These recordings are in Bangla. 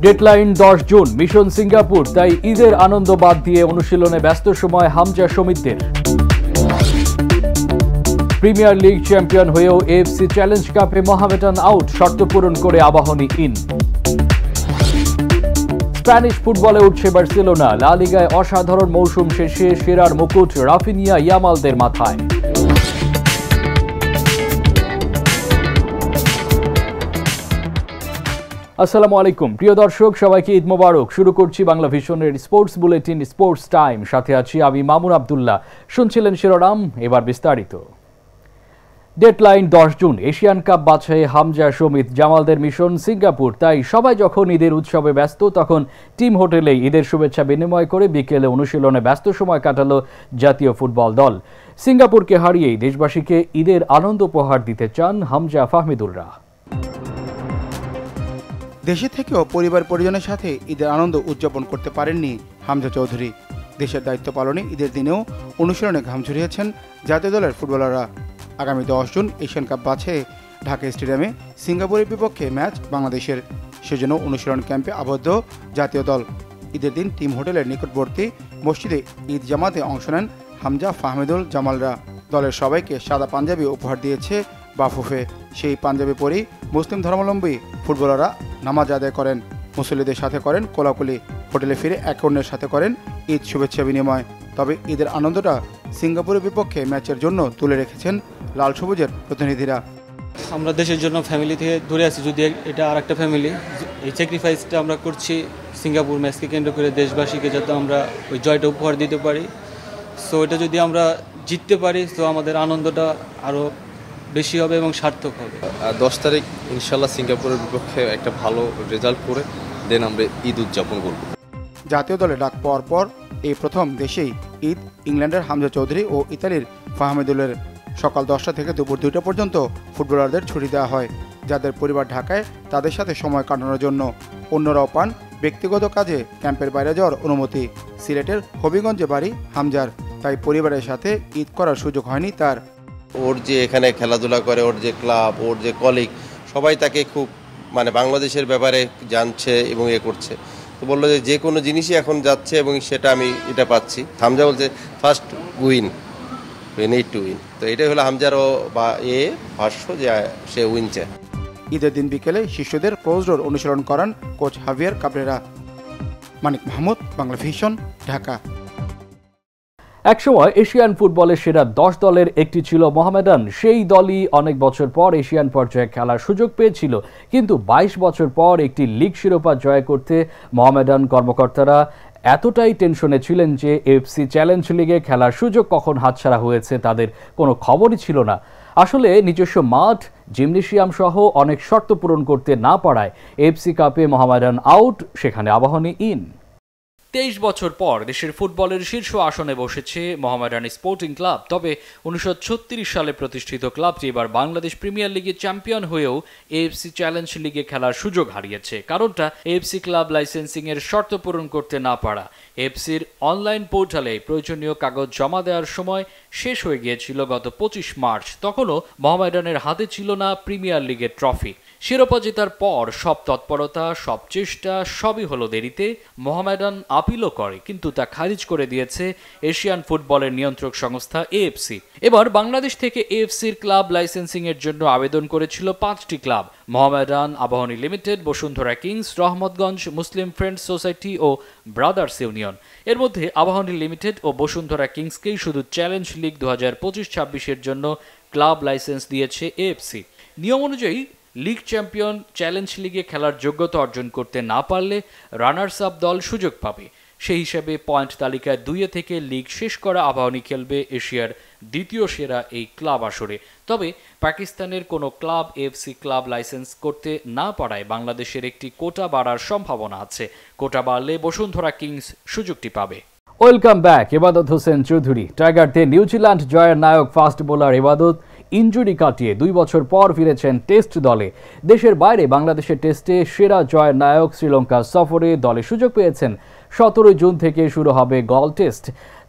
ডেডলাইন 10 জুন, মিশন সিঙ্গাপুর, তাই ঈদের আনন্দ বাদ দিয়ে অনুশীলনে ব্যস্ত সময় হামজা সমিতদের। প্রিমিয়ার লিগ চ্যাম্পিয়ন হয়েও এএফসি চ্যালেঞ্জ কাপে মোহামেডান আউট, শর্ত পূরণ করে আবাহনী ইন। স্প্যানিশ ফুটবলে উঠছে বার্সেলোনা, লা লিগায় অসাধারণ মৌসুম শেষে সেরার মুকুট রাফিনিয়া ইয়ামালদের মাথায়। আসসালামু আলাইকুম প্রিয় দর্শক, সবাইকে ঈদ মোবারক। শুরু করছি বাংলা ভিশনের স্পোর্টস বুলেটিন স্পোর্টস টাইম। সাথে আছি আমি মামুন আবদুল্লাহ। শুনছিলেন শিরোনাম, এবার বিস্তারিত। ডেডলাইন 10 জুন, এশিয়ান কাপ বাছাই হামজা সমিত জামালদের মিশন সিঙ্গাপুর, তাই সবাই যখন ঈদের উৎসবে ব্যস্ত তখন টিম হোটেলেই ঈদের শুভেচ্ছা বিনিময় করে বিকেলে অনুশীলনে ব্যস্ত সময় কাটালো জাতীয় ফুটবল দল। সিঙ্গাপুরকে হারিয়েই দেশবাসীকে ঈদের আনন্দ উপহার দিতে চান হামজা ফাহমিদুলরা। দেশে থেকেও পরিবার পরিজনের সাথে ঈদের আনন্দ উদযাপন করতে পারেননি হামজা চৌধুরী। দেশের দায়িত্ব পালনে ঈদের দিনেও অনুশীলনে ঘাম ঝরিয়েছেন জাতীয় দলের ফুটবলাররা। আগামী 10 জুন এশিয়ান কাপ বাছাইয়ে ঢাকা স্টেডিয়ামে সিঙ্গাপুরের বিপক্ষে ম্যাচ বাংলাদেশের, সেজন্য অনুশীলন ক্যাম্পে আবদ্ধ জাতীয় দল। ঈদের দিন টিম হোটেলের নিকটবর্তী মসজিদে ঈদ জামাতে অংশ নেন হামজা ফাহমিদুল জামালরা। দলের সবাইকে সাদা পাঞ্জাবি উপহার দিয়েছে বাফুফে। সেই পাঞ্জাবি পরেই মুসলিম ধর্মাবলম্বী ফুটবলাররা নামাজ আদায় করেন, মুসল্লিদের সাথে করেন কোলাকুলি, হোটেলে ফিরে একে অন্যের সাথে করেন ঈদ শুভেচ্ছা বিনিময়। তবে ঈদের আনন্দটা সিঙ্গাপুরের বিপক্ষে ম্যাচের জন্য তুলে রেখেছেন লাল সবুজের প্রতিনিধিরা। আমরা দেশের জন্য ফ্যামিলি থেকে দূরে আছি, যদি এটা আর একটা ফ্যামিলি, এই স্যাক্রিফাইসটা আমরা করছি সিঙ্গাপুর ম্যাচকে কেন্দ্র করে দেশবাসীকে যাতে আমরা ওই জয়টা উপহার দিতে পারি। সো এটা যদি আমরা জিততে পারি তো আমাদের আনন্দটা আরও বেশি হবে এবং সার্থক হবে। 10 তারিখ ইনশাল্লাহ সিঙ্গাপুরের বিপক্ষে একটা ভালো রেজাল্ট করে দেন আমরা ঈদ উদযাপন করব। জাতীয় দলে ডাক পাওয়ার পর এই প্রথম দেশেই ঈদ ইংল্যান্ডের হামজা চৌধুরী ও ইতালির ফাহমিদুলের। সকাল 10টা থেকে দুপুর 2টা পর্যন্ত ফুটবলারদের ছুটি দেওয়া হয়। যাদের পরিবার ঢাকায় তাদের সাথে সময় কাটানোর জন্য, অন্যরাও পান ব্যক্তিগত কাজে ক্যাম্পের বাইরে যাওয়ার অনুমতি। সিলেটের হবিগঞ্জে বাড়ি হামজার, তাই পরিবারের সাথে ঈদ করার সুযোগ হয়নি তার। ওর যে এখানে খেলাধুলা করে, ওর যে ক্লাব, ওর যে কলিগ, সবাই তাকে খুব বাংলাদেশের ব্যাপারে জানছে এবং করছে। তো বললো যে কোনো জিনিসই এখন যাচ্ছে এবং সেটা আমি এটা পাচ্ছি। হামজা বলছে first win, we need to win. তো এটাই হলো হামজারও বা ভাষ্য যে সে উইন চায়। ঈদের দিন বিকেলে শিশুদের ক্লোজ ডোর অনুসরণ করান কোচ হাভিয়ার কাবরেরা। মানিক মাহমুদ, বাংলা ভিশন, ঢাকা। একসময় এশিয়ান ফুটবলের সেরা 10 দলের একটি ছিল মোহামেডান। সেই দলই অনেক বছর পর এশিয়ান পর্যায়ে খেলার সুযোগ পেয়েছিল, কিন্তু 22 বছর পর একটি লিগ শিরোপা জয় করতে মোহামেডান কর্মকর্তারা এতটাই টেনশনে ছিলেন যে এএফসি চ্যালেঞ্জ লিগে খেলার সুযোগ কখন হাতছাড়া হয়েছে তাদের কোনো খবরই ছিল না। আসলে নিজস্ব মাঠ, জিমনেশিয়াম সহ অনেক শর্ত পূরণ করতে না পারায় এএফসি কাপে মোহামেডান আউট, সেখানে আবাহনী ইন। 23 বছর পর দেশের ফুটবলের শীর্ষ আসনে বসেছে মোহামেডান স্পোর্টিং ক্লাব। তবে 1936 সালে প্রতিষ্ঠিত ক্লাবটি এবার বাংলাদেশ প্রিমিয়ার লিগে চ্যাম্পিয়ন হয়েও এএফসি চ্যালেঞ্জ লিগে খেলার সুযোগ হারিয়েছে। কারণটা এএফসি ক্লাব লাইসেন্সিং এর শর্ত পূরণ করতে না পারা। এএফসির অনলাইন পোর্টালে প্রয়োজনীয় কাগজ জমা দেওয়ার সময় শেষ হয়ে গিয়েছিল গত 25 মার্চ। তখনও মোহামেডানের হাতে ছিল না প্রিমিয়ার লিগের ট্রফি। শিরোপা জেতার পর সব তৎপরতা, সব চেষ্টা, সবই হলো দেরিতে। মোহামেডান আপিলও করে, কিন্তু তা খারিজ করে দিয়েছে এশিয়ান ফুটবলের নিয়ন্ত্রক সংস্থা এএফসি। এবার বাংলাদেশ থেকে এএফসির ক্লাব লাইসেন্সিং এর জন্য আবেদন করেছিল 5টি club: Mohammedan, Abahani limited, Bashundhara kings, Rahmatganj Muslim friends society ও ব্রাদার্স ইউনিয়ন। এর মধ্যে আবাহনী লিমিটেড ও বসুন্ধরা কিংসকেই শুধু চ্যালেঞ্জ লিগ 2025-26 জন্য ক্লাব লাইসেন্স দিয়েছে এএফসি। নিয়ম অনুযায়ী লিগ চ্যাম্পিয়ন চ্যালেঞ্জ লিগে খেলার যোগ্যতা অর্জন করতে না পারলে রানার্স আপ দল সুযোগ পাবে। সেই হিসেবে পয়েন্ট তালিকায় 2 থেকে লিগ শেষ করা আবাহনী খেলবে এশিয়ার দ্বিতীয় সেরা এই ক্লাব আসরে। তবে পাকিস্তানের কোনো ক্লাব এএফসি ক্লাব লাইসেন্স করতে না পারায় বাংলাদেশের একটি কোটা বাড়ার সম্ভাবনা আছে। কোটা বাড়লে বসুন্ধরা কিংস সুযোগটি পাবে। ওয়েলকাম ব্যাক ইবাদত হোসেন চৌধুরী। টাইগারদের নিউজিল্যান্ড জয়ের নায়ক ফাস্ট বোলার ইবাদত ইনজুরি কাটিয়ে 2 বছর পর ফিরেছেন টেস্ট দলে। দেশের বাইরে বাংলাদেশের টেস্টে সেরা জয়ের নায়ক শ্রীলঙ্কা সফরে দলে সুযোগ পেয়েছেন। 17 জুন থেকে শুরু হবে গল টেস্ট।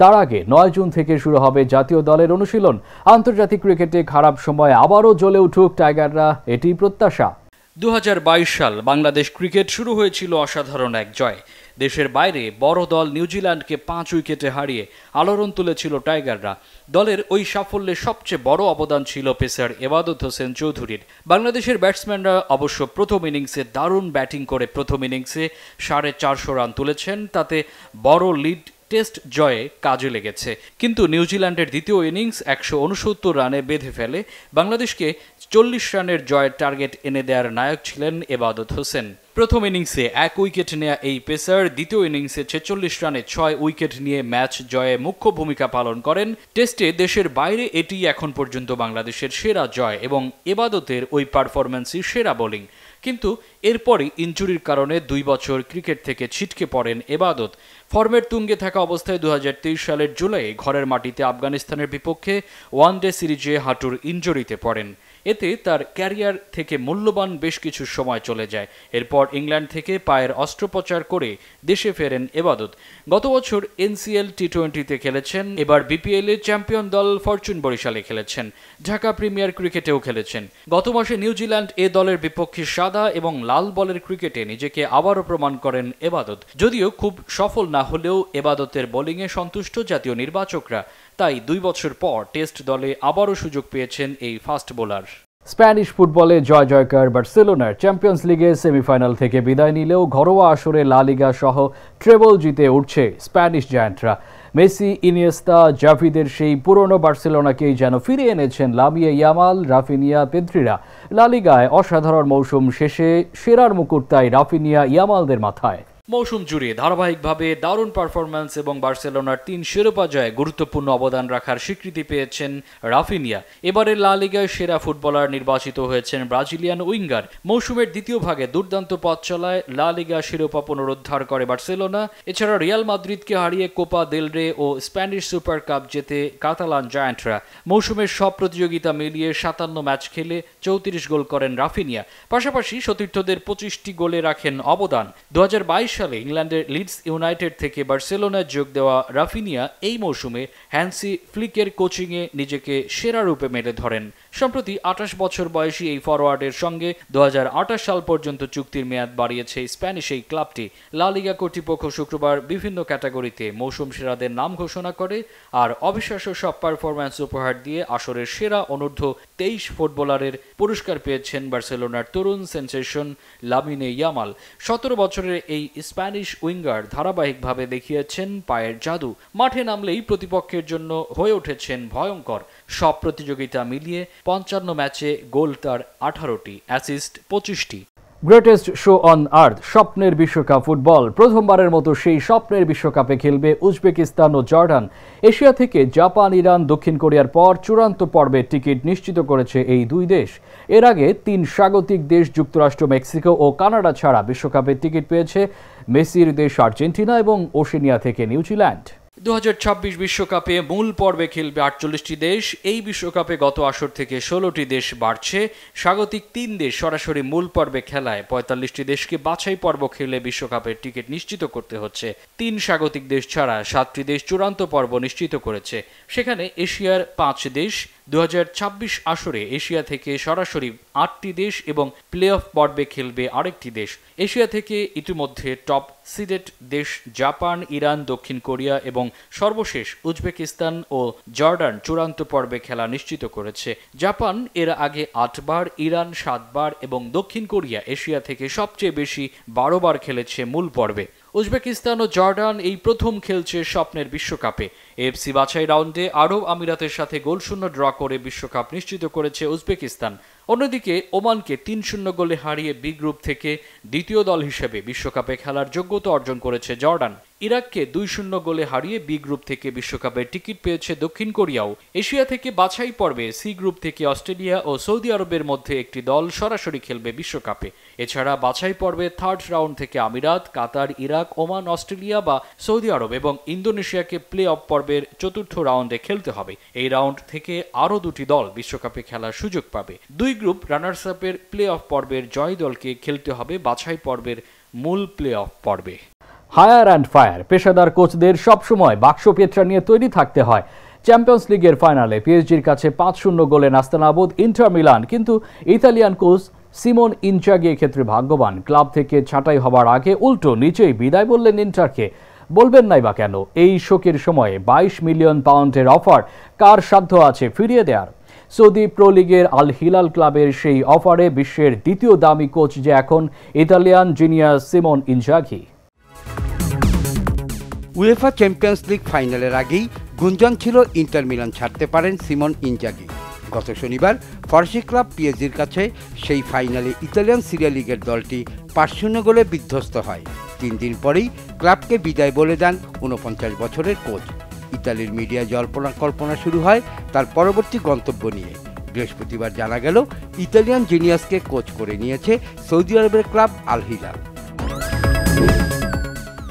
তার আগে 9 জুন থেকে শুরু হবে জাতীয় দলের অনুশীলন। আন্তর্জাতিক ক্রিকেটে খারাপ সময় আবারও জ্বলে উঠুক টাইগাররা, এটি প্রত্যাশা। 2022 সাল বাংলাদেশ ক্রিকেট শুরু হয়েছিল অসাধারণ এক জয়। দেশের বাইরে বড় দল নিউজিল্যান্ডকে 5 উইকেটে হারিয়ে আলোড়ন তুলেছিল টাইগাররা। দলের ওই সাফল্যে সবচেয়ে বড় অবদান ছিল পেসার এবাদত হোসেন চৌধুরীর। বাংলাদেশের ব্যাটসম্যানরা অবশ্য প্রথম ইনিংসে দারুণ ব্যাটিং করে প্রথম ইনিংসে 450 রান তুলেছেন, তাতে বড় লিড টেস্ট জয়ে কাজে লেগেছে। কিন্তু নিউজিল্যান্ডের দ্বিতীয় ইনিংস 169 রানে বেঁধে ফেলে বাংলাদেশকে 40 রানের জয়ের টার্গেট এনে দেওয়ার নায়ক ছিলেন এবাদত হোসেন। প্রথম ইনিংসে 1 উইকেট নেয়া এই পেসার দ্বিতীয় ইনিংসে 46 রানে 6 উইকেট নিয়ে ম্যাচ জয়ে মুখ্য ভূমিকা পালন করেন। টেস্টে দেশের বাইরে এটি এখন পর্যন্ত বাংলাদেশের সেরা জয় এবং এবাদতের ওই পারফরম্যান্সই সেরা বোলিং। কিন্তু এরপরই ইনজুরির কারণে 2 বছর ক্রিকেট থেকে ছিটকে পড়েন এবাদত। ফর্মের তুঙ্গে থাকা অবস্থায় 2023 সালের জুলাই ঘরের মাটিতে আফগানিস্তানের বিপক্ষে ওয়ানডে সিরিজে হাঁটুর ইনজুরিতে পড়েন। এতে তার ক্যারিয়ার থেকে মূল্যবান বেশ কিছু সময় চলে যায়। এরপর ইংল্যান্ড থেকে পায়ের অস্ত্রোপচার করে দেশে ফেরেন এবাদত। গত বছর NCL টি20তে খেলেছেন, এবার BPL এ চ্যাম্পিয়ন দল ফরচুন বরিশালে খেলেছেন, ঢাকা প্রিমিয়ার ক্রিকেটেও খেলেছেন। গত মাসে নিউজিল্যান্ড এ দলের বিপক্ষে সাদা এবং লাল বলের ক্রিকেটে নিজেকে আবারও প্রমাণ করেন এবাদত। যদিও খুব সফল না হলেও এবাদতের বোলিংয়ে সন্তুষ্ট জাতীয় নির্বাচকরা, তাই 2 বছর পর টেস্ট দলে আবারও সুযোগ পেয়েছেন এই ফাস্ট বোলার। স্প্যানিশ ফুটবলে জয় জয়কার বার্সেলোনার চ্যাম্পিয়ন্স লিগে সেমিফাইনাল থেকে বিদায় নিলেও ঘরোয়া আসরে লা লিগা সহ ট্রেবল জিতে উঠছে স্প্যানিশ জায়ান্টরা। মেসি, ইনিয়েস্তা, জাভিদের সেই পুরনো বার্সেলোনাকেই যেন ফিরিয়ে এনেছেন লামিয়ে ইয়ামাল, রাফিনিয়া, পেদ্রিরা। লা লিগায় অসাধারণ মৌসুম শেষে সেরার মুকুট তাই রাফিনিয়া, ইয়ামালদের মাথায়। মৌসুম জুড়ে ধারাবাহিকভাবে দারুণ পারফরম্যান্স এবং বার্সেলোনার 3 শিরোপা জয়ে গুরুত্বপূর্ণ অবদান রাখার স্বীকৃতি পেয়েছেন রাফিনিয়া। এবারে লা লিগায় সেরা ফুটবলার নির্বাচিত হয়েছেন ব্রাজিলিয়ান উইঙ্গার। মৌসুমের দ্বিতীয় ভাগে দুর্দান্ত পথ চলায় লা লিগা শিরোপা পুনরুদ্ধার করে বার্সেলোনা। এছাড়া রিয়াল মাদ্রিদকে হারিয়ে কোপা দেল রে ও স্প্যানিশ সুপার কাপ জেতে কাতালান জায়ান্টরা। মৌসুমের সব প্রতিযোগিতা মিলিয়ে 57 ম্যাচ খেলে 34 গোল করেন রাফিনিয়া। পাশাপাশি সতীর্থদের 25টি গোলে রাখেন অবদান। 2022 সালে ইংল্যান্ডের লিডস ইউনাইটেড থেকে বার্সেলোনায় যোগ দেওয়া রাফিনিয়া এই মৌসুমে হ্যান্সি ফ্লিকের কোচিংয়ে নিজেকে সেরা রূপে মেলে ধরেন। সম্প্রতি 28 বছর বয়সী এই ফরওয়ার্ডের সঙ্গে 2028 সাল পর্যন্ত চুক্তির মেয়াদ বাড়িয়েছে স্প্যানিশ এই ক্লাবটি। লা লিগা কর্তৃপক্ষ শুক্রবার বিভিন্ন ক্যাটাগরিতে মৌসুম সেরাদের নাম ঘোষণা করে আর অবিশ্বাস্য সব পারফরম্যান্স উপহার দিয়ে আসরের সেরা অনূর্ধ্ব 23 ফুটবলারের পুরস্কার পেয়েছেন বার্সেলোনার তরুণ সেন্সেশন লামিনে ইয়ামাল। 17 বছরের এই স্প্যানিশ উইঙ্গার ধারাবাহিকভাবে দেখিয়েছেন পায়ের জাদু। মাঠে নামলেই প্রতিপক্ষের জন্য হয়ে উঠেছেন ভয়ঙ্কর। সব প্রতিযোগিতা মিলিয়ে 55 ম্যাচে গোল তার 18টি, অ্যাসিস্ট 25টি। গ্রেটেস্ট শো অন আর্থ, স্বপ্নের বিশ্বকাপ ফুটবল। প্রথমবারের মতো সেই স্বপ্নের বিশ্বকাপে খেলবে উজবেকিস্তান ও জর্ডান। এশিয়া থেকে জাপান, ইরান, দক্ষিণ কোরিয়ার পর চূড়ান্ত পর্বে টিকিট নিশ্চিত করেছে এই 2 দেশ। এর আগে 3 স্বাগতিক দেশ যুক্তরাষ্ট্র, মেক্সিকো ও কানাডা ছাড়া বিশ্বকাপের টিকিট পেয়েছে মেসির দেশ আর্জেন্টিনা এবং ওশেনিয়া থেকে নিউজিল্যান্ড। 2026 বিশ্বকাপে মূল পর্বে খেলবে 48টি দেশ। এই বিশ্বকাপে গত আসর থেকে 16টি দেশ বাড়ছে। স্বাগতিক 3 দেশ সরাসরি মূল পর্বে খেলায় 45টি দেশকে বাছাই পর্ব খেলে বিশ্বকাপের টিকিট নিশ্চিত করতে হচ্ছে। 3 স্বাগতিক দেশ ছাড়া 7টি দেশ চূড়ান্ত পর্ব নিশ্চিত করেছে। সেখানে এশিয়ার 5 দেশ। 2026 আসরে এশিয়া থেকে সরাসরি 8টি দেশ এবং প্লে অফ পর্বে খেলবে আরেকটি দেশ। এশিয়া থেকে ইতিমধ্যে টপ সিডেড দেশ জাপান, ইরান, দক্ষিণ কোরিয়া এবং সর্বশেষ উজবেকিস্তান ও জর্ডান চূড়ান্ত পর্বে খেলা নিশ্চিত করেছে। জাপান এর আগে 8 বার, ইরান 7 বার এবং দক্ষিণ কোরিয়া এশিয়া থেকে সবচেয়ে বেশি 12 বার খেলেছে মূল পর্বে। উজবেকিস্তান ও জর্ডান এই প্রথম খেলছে স্বপ্নের বিশ্বকাপে। এএফসি বাছাই রাউন্ডে আরব আমিরাতের সাথে গোলশূন্য ড্র করে বিশ্বকাপ নিশ্চিত করেছে উজবেকিস্তান। অন্যদিকে ওমানকে 3-0 গোলে হারিয়ে বি গ্রুপ থেকে দ্বিতীয় দল হিসেবে বিশ্বকাপে খেলার যোগ্যতা অর্জন করেছে জর্ডান। ইরাককে 2-0 গোলে হারিয়ে বি গ্রুপ থেকে বিশ্বকাপের টিকিট পেয়েছে দক্ষিণ কোরিয়াও। এশিয়া থেকে বাছাই পর্বে সি গ্রুপ থেকে অস্ট্রেলিয়া ও সৌদি আরবের মধ্যে একটি দল সরাসরি খেলবে বিশ্বকাপে। এছাড়া বাছাই পর্বে থার্ড রাউন্ড থেকে আমিরাত, কাতার, ইরাক, ওমান, অস্ট্রেলিয়া বা সৌদি আরব এবং ইন্দোনেশিয়াকে প্লে অফ পর্বের চতুর্থ রাউন্ডে খেলতে হবে। এই রাউন্ড থেকে আরও 2টি দল বিশ্বকাপে খেলার সুযোগ পাবে। 2 গ্রুপ রানার্স আপের প্লে অফ পর্বের জয়ী দলকে খেলতে হবে বাছাই পর্বের মূল প্লে অফ পর্বে। হায়ার অ্যান্ড ফায়ার, পেশাদার কোচদের সবসময় বাক্স পেঁচা নিয়ে তৈরি থাকতে হয়। চ্যাম্পিয়ন্স লিগের ফাইনালে পিএসজির কাছে 5-0 গোলে নাস্তানাবুদ ইন্টার মিলান, কিন্তু ইতালিয়ান কোচ সিমন ইনজাগি ক্ষেত্রে ভাগ্যবান, ক্লাব থেকে ছাঁটাই হবার আগে উল্টো নিচেই বিদায় বললেন ইন্টারকে। বলবেন নাই বা কেন? এই শোকের সময়ে 22 মিলিয়ন পাউন্ডের অফার কার সাধ্য আছে ফিরিয়ে দেওয়ার? সৌদি প্রো লিগের আল হিলাল ক্লাবের সেই অফারে বিশ্বের দ্বিতীয় দামি কোচ যে এখন Italian genius Simon Inzaghi. UEFA champions league ফাইনালের আগেই গুঞ্জন ছিল ইন্টার মিলান ছাড়তে পারেন সিমন ইনজাগি। গত শনিবার ফরাসি ক্লাব পিএসজির কাছে সেই ফাইনালে ইতালিয়ান সিরিয়া লিগের দলটি 5-0 গোলে বিধ্বস্ত হয়। 3 দিন পরেই ক্লাবকে বিদায় বলে দেন 49 বছরের কোচ। ইতালির মিডিয়ায় জল্পনা কল্পনা শুরু হয় তার পরবর্তী গন্তব্য নিয়ে। বৃহস্পতিবার জানা গেল ইতালিয়ান জিনিয়াসকে কোচ করে নিয়েছে সৌদি আরবের ক্লাব আল হিলাল।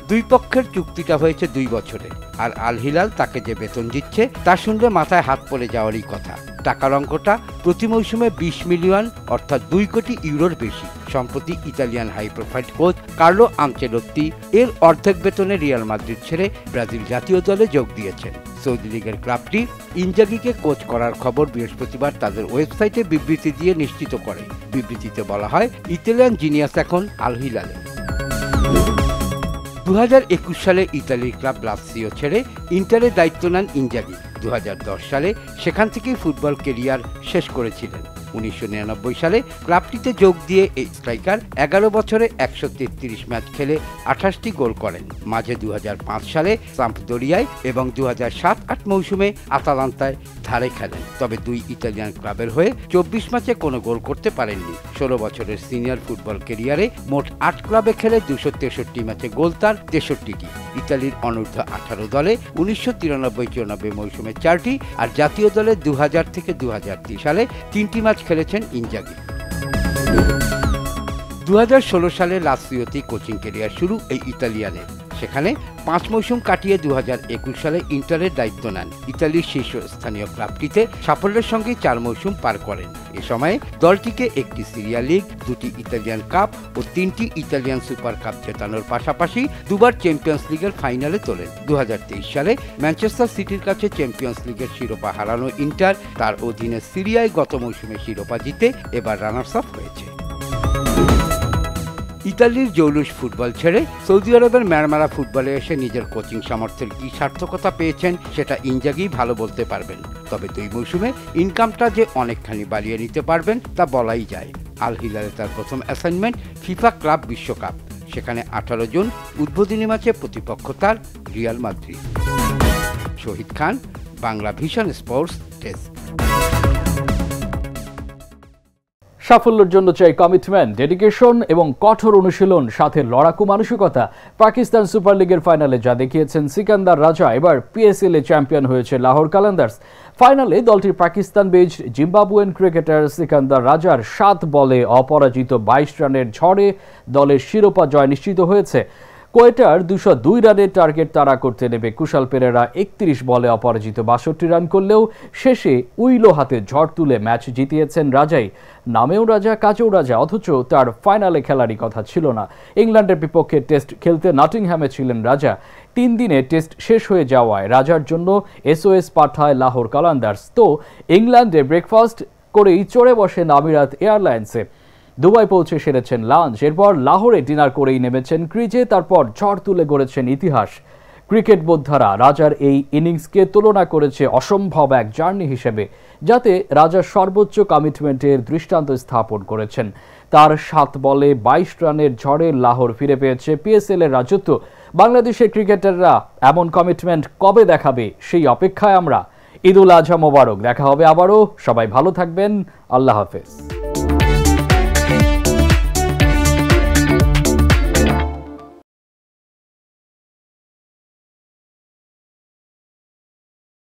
দুই পক্ষের চুক্তিটা হয়েছে 2 বছরে, আর আল হিলাল তাকে যে বেতন দিচ্ছে তা শুনলে মাথায় হাত পড়ে যাওয়ারই কথা। টাকার অঙ্কটা প্রতি মৌসুমে 20 মিলিয়ন অর্থাৎ 2 কোটি ইউরোর বেশি। সম্প্রতি Italian high profile coach Carlo Ancelotti এর অর্ধেক বেতনে রিয়াল মাদ্রিদ ছেড়ে ব্রাজিল জাতীয় দলে যোগ দিয়েছেন। সৌদি লিগের ক্লাবটি ইনজাগিকে কোচ করার খবর বৃহস্পতিবার তাদের ওয়েবসাইটে বিবৃতি দিয়ে নিশ্চিত করে। বিবৃতিতে বলা হয়, ইতালিয়ান জিনিয়াস এখন আল হিলালে। 2021 সালে ইতালির ক্লাব লাৎসিও ছেড়ে ইন্টারের দায়িত্ব নেন ইনজাগি। 2010 সালে সেখান থেকেই ফুটবল ক্যারিয়ার শেষ করেছিলেন। 1999 সালে ক্লাবটিতে যোগ দিয়ে এই স্ট্রাইকার 11 বছরে 133 ম্যাচ খেলে 28টি গোল করেন। মাঝে 2005 সালে সাম্পদোরিয়ায় এবং 2007-08 মৌসুমে আতালান্তায় ধারে খেলেন। তবে 2 ইতালিয়ান ক্লাবের হয়ে 24 ম্যাচে কোনো গোল করতে পারেননি। 16 বছরের সিনিয়র ফুটবল ক্যারিয়ারে মোট 8 ক্লাবে খেলে 263 ম্যাচে গোল তার 63টি। ইতালির অনূর্ধ্ব 18 দলে 1993-94 মৌসুমে 4টি আর জাতীয় দলে 2000 থেকে 2003 সালে 3টি ম্যাচ খেলেছেন ইনজাগি। 2016 সালে লাৎসিওতে কোচিং ক্যারিয়ার শুরু এই ইতালিয়ানের। সেখানে 5 মৌসুম কাটিয়ে 2021 সালে ইন্টারের দায়িত্ব নেন। ইতালির শীর্ষস্থানীয় ক্লাবটিতে সাফল্যের সঙ্গে 4 মৌসুম পার করেন। এ সময়ে দলটিকে 1টি সিরিয়া লিগ, 2টি ইতালিয়ান কাপ ও 3টি ইতালিয়ান সুপার কাপ জেতানোর পাশাপাশি 2বার চ্যাম্পিয়ন্স লিগের ফাইনালে তোলেন। 2023 সালে ম্যানচেস্টার সিটির কাছে চ্যাম্পিয়ন্স লিগের শিরোপা হারানো ইন্টার তার অধীনে সিরিয়ায় গত মৌসুমে শিরোপা জিতে এবার রানার্স আপ হয়েছে। ইতালির জৌলুস ফুটবল ছেড়ে সৌদি আরবের ম্যারমারা ফুটবলে এসে নিজের কোচিং সামর্থ্যের কি সার্থকতা পেয়েছেন সেটা ইনজাগি ভালো বলতে পারবেন। তবে 2 মৌসুমে ইনকামটা যে অনেকখানি বাড়িয়ে নিতে পারবেন তা বলাই যায়। আল হিলালে তার প্রথম অ্যাসাইনমেন্ট ফিফা ক্লাব বিশ্বকাপ। সেখানে 18 জন উদ্বোধনী ম্যাচে প্রতিপক্ষ তার রিয়াল মাদ্রিদ। শহীদ খান, বাংলা ভিশন স্পোর্টস ডেস্ক। সাফল্যের জন্য চাই কমিটমেন্ট, ডেডিকেশন এবং কঠোর অনুশীলন, সাথে লড়াকু মানসিকতা। পাকিস্তান সুপার লিগের ফাইনালে যা দেখিয়েছেন সিকান্দার রাজা, এবার পিএসএল এ চ্যাম্পিয়ন হয়েছে লাহোর কালান্দার্স। ফাইনালে দলটির Pakistan base Zimbabwean cricketer Sikandar রাজার 7 বলে অপরাজিত 22 রানের ঝড়ে দলের শিরোপা জয় নিশ্চিত হয়েছে। কোয়েটার 202 রানের টার্গেট তাড়া করতে নেমে কুশাল পেরেরা 31 বলে অপরাজিত 62 রান করলেও শেষে উইলো হাতে ঝড় তুলে ম্যাচ জিতিয়েছেন রাজাই। নামেও রাজা, কাজেও রাজা, অথচ তার ফাইনালে খেলারই কথা ছিল না। ইংল্যান্ডের বিপক্ষে টেস্ট খেলতে নটিংহ্যামে ছিলেন রাজা। 3 দিনে টেস্ট শেষ হয়ে যাওয়ায় রাজার জন্য SOS পাঠায় লাহোর কালান্দার্স। তো ইংল্যান্ডে ব্রেকফাস্ট করেই চড়ে বসেন আমিরাত এয়ারলাইন্সে। দুবাই পৌঁছে সেরেছেন লাঞ্চ, এরপর লাহোরে ডিনার করেই নেমেছেন ক্রিজে। তারপর ঝড় তুলে গড়েছেন ইতিহাস। ক্রিকেট বোদ্ধারা রাজার এই ইনিংসকে তুলনা করেছে অসম্ভব এক জার্নি হিসেবে, যাতে রাজা সর্বোচ্চ কমিটমেন্টের দৃষ্টান্ত স্থাপন করেছেন। তার 7 বলে 22 রানের ঝড়ে লাহোর ফিরে পেয়েছে পিএসএল এর রাজত্ব। বাংলাদেশের ক্রিকেটাররা এমন কমিটমেন্ট কবে দেখাবে সেই অপেক্ষায় আমরা। ঈদ উল আজহা মোবারক। দেখা হবে আবারও। সবাই ভালো থাকবেন। আল্লাহ হাফেজ।